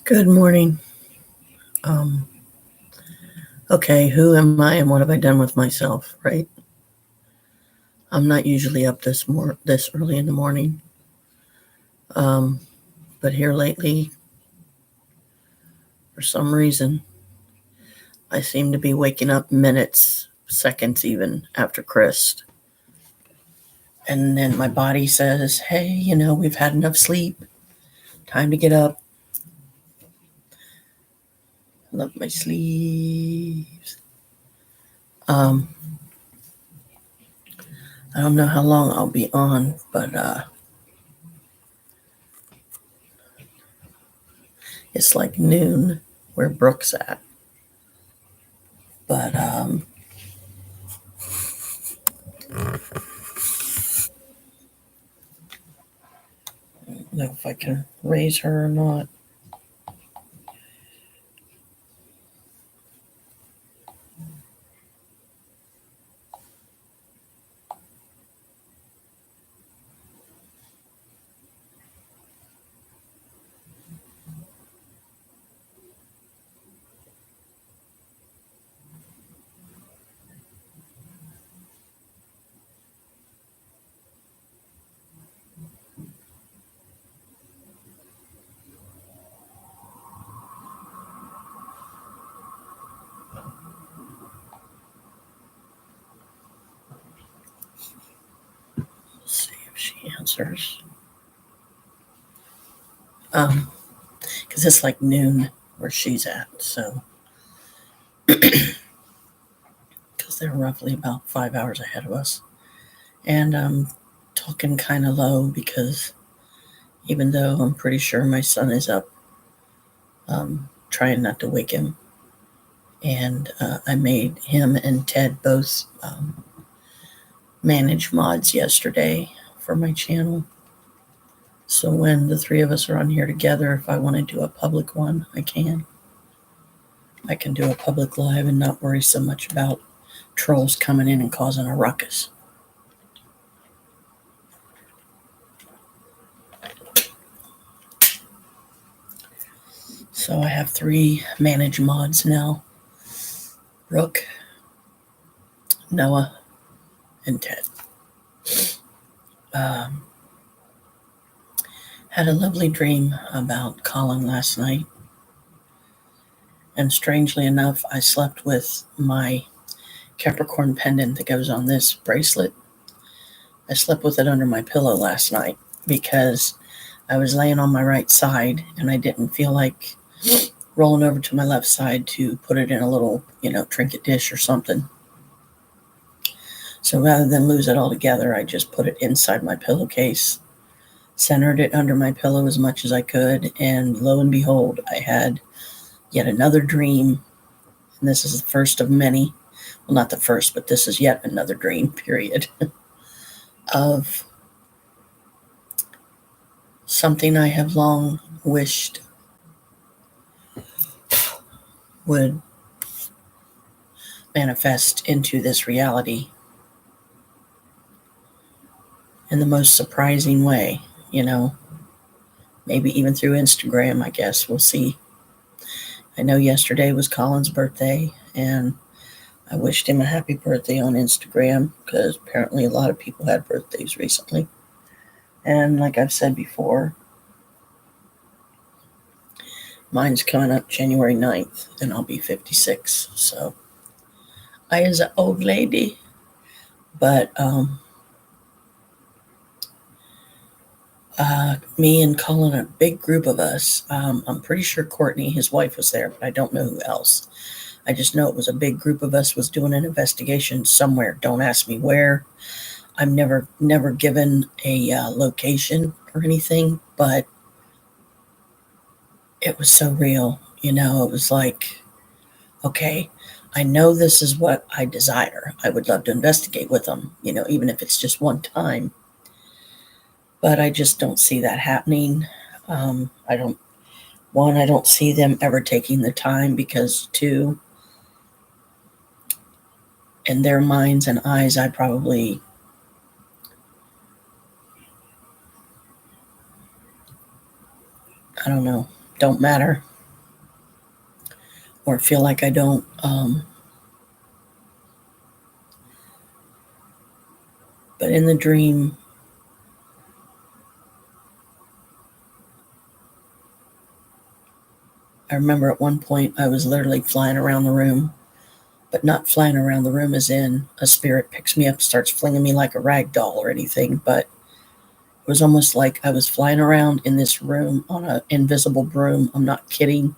Good morning. Um, okay, who am I and what have I done with myself, right? I'm not usually up this early in the morning. Um, but here lately, for some reason, I seem to be waking up minutes, seconds even after Chris. And then my body says, hey, we've had enough sleep. Time to get up. Love my sleeves. Um, I don't know how long I'll be on, but it's like noon where Brooke's at. But I don't know if I can raise her or not. Let's see if she answers. Because it's like noon where she's at, so because they're roughly about 5 hours ahead of us. And I'm talking kind of low because even though I'm pretty sure my son is up, trying not to wake him. And I made him and Ted both manage mods yesterday for my channel. So when the three of us are on here together, if I want to do a public one, I can. I can do a public live and not worry so much about trolls coming in and causing a ruckus. So I have 3 manage mods now: Brooke, Noah, and Ted. Had a lovely dream about Colin last night. And strangely enough, I slept with my Capricorn pendant that goes on this bracelet. I slept with it under my pillow last night because I was laying on my right side and I didn't feel like rolling over to my left side to put it in a little, trinket dish or something. So rather than lose it all together, I just put it inside my pillowcase, centered it under my pillow as much as I could, and lo and behold, I had yet another dream. And this is the first of many. Well, not the first, but this is yet another dream, period, of something I have long wished would manifest into this reality in the most surprising way, maybe even through Instagram, I guess. We'll see. I know yesterday was Colin's birthday, and I wished him a happy birthday on Instagram because apparently a lot of people had birthdays recently. And like I've said before, mine's coming up January 9th, and I'll be 56. So I is an old lady. But me and Colin, a big group of us. I'm pretty sure Courtney, his wife, was there, but I don't know who else. I just know it was a big group of us was doing an investigation somewhere. Don't ask me where. I'm never given a location or anything, but it was so real. It was like, okay, I know this is what I desire. I would love to investigate with them, even if it's just one time. But I just don't see that happening. I don't see them ever taking the time because, 2, in their minds and eyes, I don't know, don't matter. or feel like I don't. But in the dream, I remember at one point I was literally flying around the room, but not flying around the room as in a spirit picks me up, starts flinging me like a rag doll or anything, but it was almost like I was flying around in this room on an invisible broom. I'm not kidding.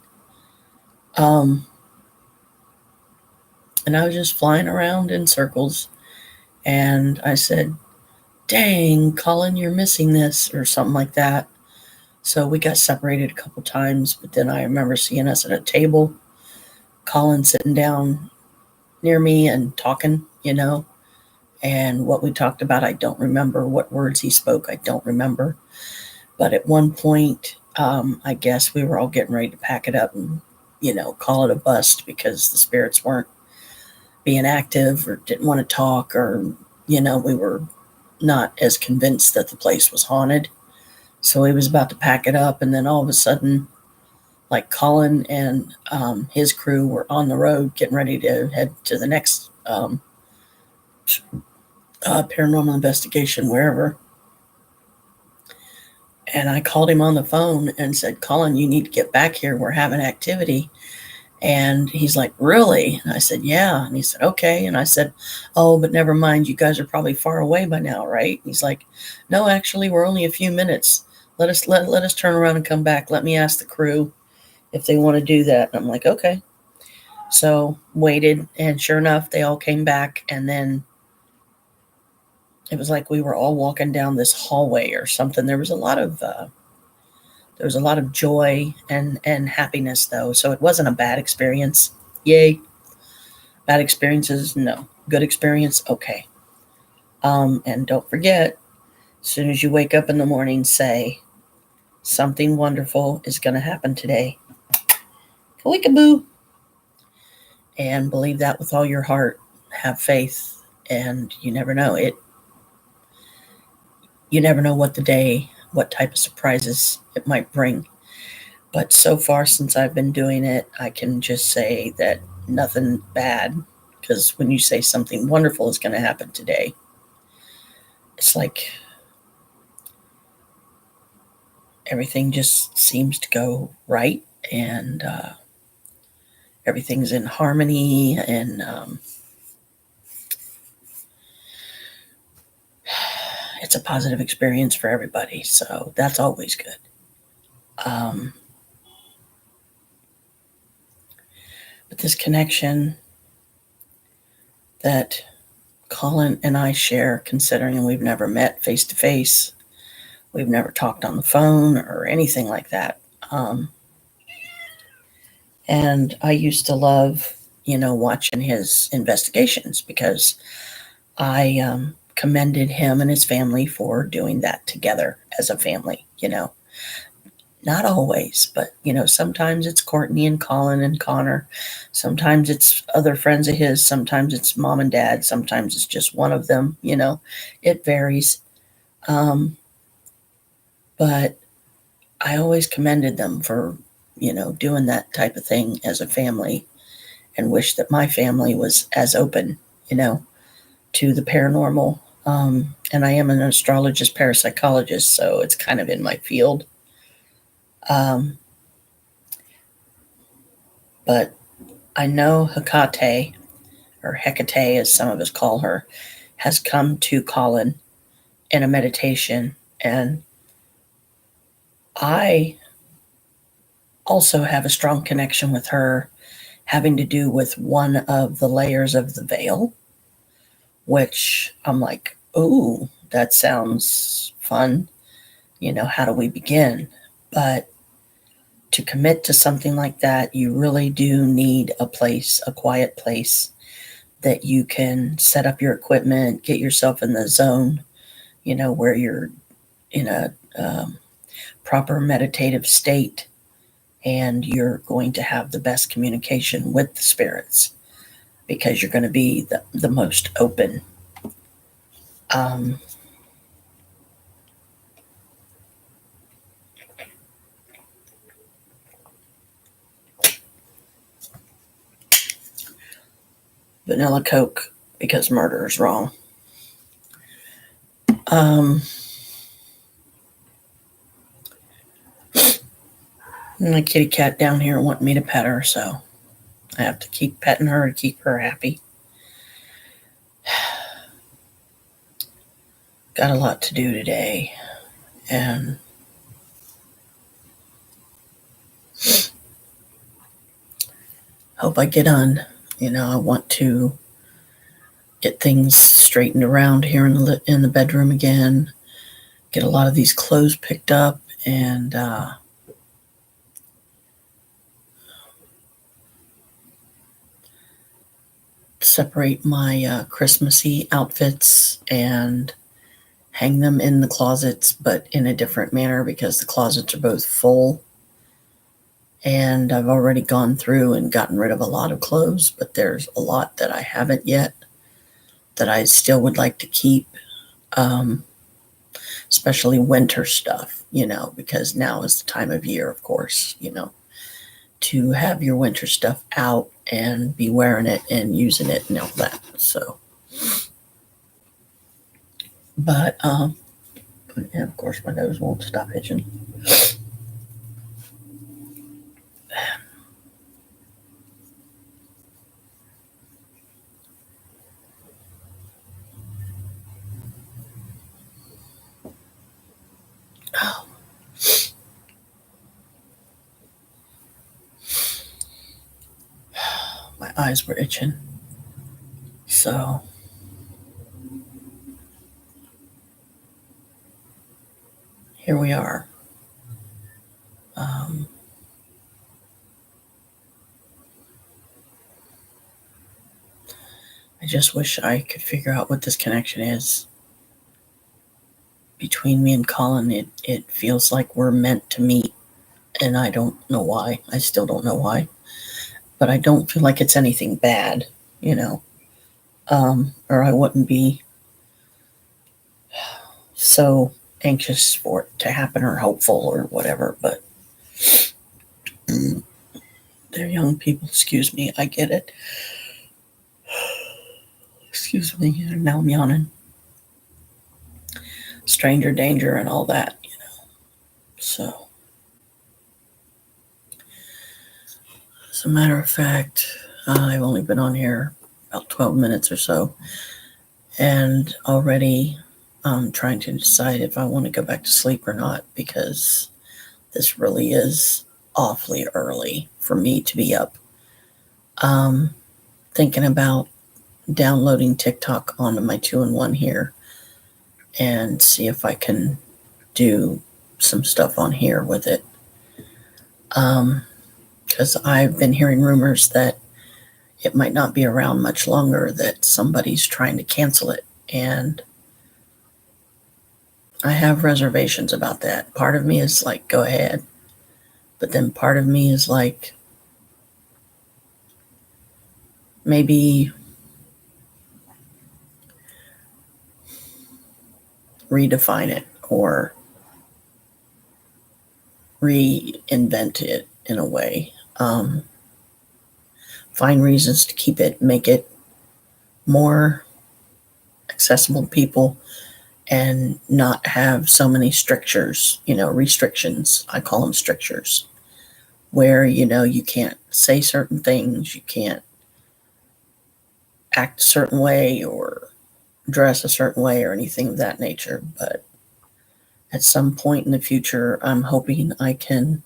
Um, and I was just flying around in circles. And I said, "Dang, Colin, you're missing this," or something like that. So we got separated a couple times, but then I remember seeing us at a table, Colin sitting down near me and talking. And what we talked about, I don't remember. What words he spoke, I don't remember. But at one point, I guess we were all getting ready to pack it up and call it a bust because the spirits weren't being active or didn't want to talk, or we were not as convinced that the place was haunted. So he was about to pack it up, and then all of a sudden, like Colin and his crew were on the road getting ready to head to the next paranormal investigation, wherever. And I called him on the phone and said, "Colin, you need to get back here. We're having activity." And he's like, "Really?" And I said, "Yeah." And he said, "Okay." And I said, "Oh, but never mind. You guys are probably far away by now, right?" And he's like, "No, actually, we're only a few minutes. Let us turn around and come back. Let me ask the crew if they want to do that." And I'm like, "Okay." So waited, and sure enough, they all came back. And then it was like we were all walking down this hallway or something. There was a lot of joy and happiness, though, so it wasn't a bad experience. Yay. Bad experiences, no. Good experience, okay. And don't forget, as soon as you wake up in the morning, say, "Something wonderful is going to happen today." Kalikaboo. And believe that with all your heart. Have faith, and you never know it. You never know what type of surprises it might bring. But so far, since I've been doing it, I can just say that nothing bad. Because when you say something wonderful is going to happen today, it's like everything just seems to go right, and everything's in harmony, and it's a positive experience for everybody. So that's always good. Um, but this connection that Colin and I share, considering we've never met face to face, we've never talked on the phone or anything like that. And I used to love watching his investigations because I commended him and his family for doing that together as a family. Not always, but sometimes it's Courtney and Colin and Connor. Sometimes it's other friends of his. Sometimes it's mom and dad. Sometimes it's just one of them. It varies. Um, but I always commended them for doing that type of thing as a family, and wish that my family was as open to the paranormal. And I am an astrologist parapsychologist, so it's kind of in my field. Um, but I know Hecate, or Hecate as some of us call her, has come to Colin in a meditation. And I also have a strong connection with her, having to do with one of the layers of the veil, which I'm like, "Ooh, that sounds fun. How do we begin?" But to commit to something like that, you really do need a quiet place that you can set up your equipment, get yourself in the zone where you're in a proper meditative state, and you're going to have the best communication with the spirits because you're going to be the most open. Um, vanilla Coke because murder is wrong. My kitty cat down here wanting me to pet her, so I have to keep petting her to keep her happy. Got a lot to do today, and hope I get on. I want to get things straightened around here in the bedroom again. Get a lot of these clothes picked up, and separate my Christmassy outfits and hang them in the closets, but in a different manner because the closets are both full. And I've already gone through and gotten rid of a lot of clothes, but there's a lot that I haven't yet that I still would like to keep, especially winter stuff, because now is the time of year, of course, to have your winter stuff out and be wearing it and using it and all that. So, but, and of course my nose won't stop itching. Oh. My eyes were itching. So, here we are. I just wish I could figure out what this connection is between me and Colin. It feels like we're meant to meet, and I don't know why. I still don't know why. But I don't feel like it's anything bad, or I wouldn't be so anxious for it to happen or hopeful or whatever. But they're young people. Excuse me. I get it. Excuse me. Now I'm yawning. Stranger danger and all that, So, as a matter of fact, I've only been on here about 12 minutes or so, and already I'm trying to decide if I want to go back to sleep or not, because this really is awfully early for me to be up. Thinking about downloading TikTok onto my 2-in-1 here and see if I can do some stuff on here with it. Because I've been hearing rumors that it might not be around much longer, that somebody's trying to cancel it. And I have reservations about that. Part of me is like, go ahead. But then part of me is like, maybe redefine it or reinvent it in a way. Find reasons to keep it, make it more accessible to people, and not have so many strictures, restrictions. I call them strictures, where, you can't say certain things, you can't act a certain way or dress a certain way or anything of that nature. But at some point in the future, I'm hoping I can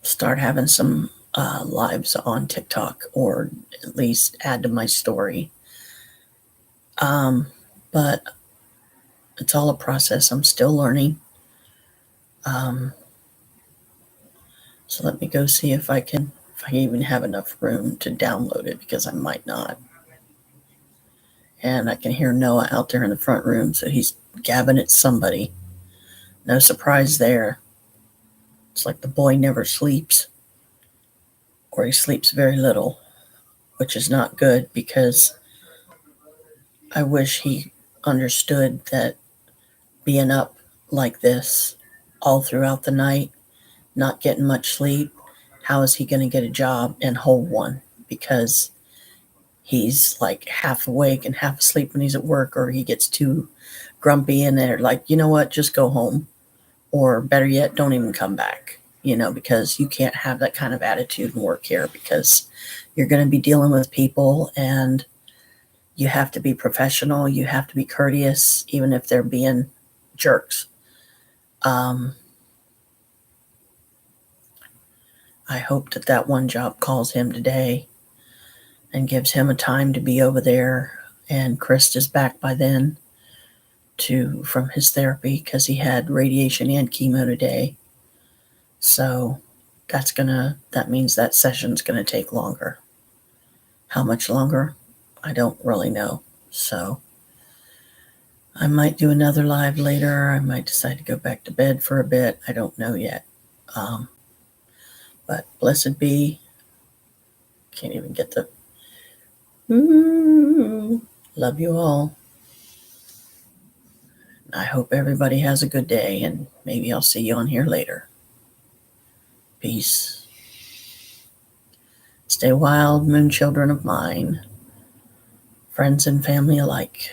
start having some lives on TikTok, or at least add to my story. But it's all a process. I'm still learning. So let me go see if I even have enough room to download it, because I might not. And I can hear Noah out there in the front room, so he's gabbing at somebody. No surprise there. It's like the boy never sleeps, or he sleeps very little, which is not good, because I wish he understood that being up like this all throughout the night, not getting much sleep. How is he going to get a job and hold one? Because he's like half awake and half asleep when he's at work, or he gets too grumpy and they're like, you know what, just go home. Or better yet, don't even come back, because you can't have that kind of attitude and work here, because you're going to be dealing with people and you have to be professional. You have to be courteous, even if they're being jerks. I hope that one job calls him today and gives him a time to be over there. And Chris is back by then from his therapy, because he had radiation and chemo today. So that means that session's going to take longer. How much longer? I don't really know. So I might do another live later. I might decide to go back to bed for a bit. I don't know yet. But blessed be. Can't even get the. Love you all. I hope everybody has a good day, and maybe I'll see you on here later. Peace. Stay wild, moon children of mine, friends and family alike.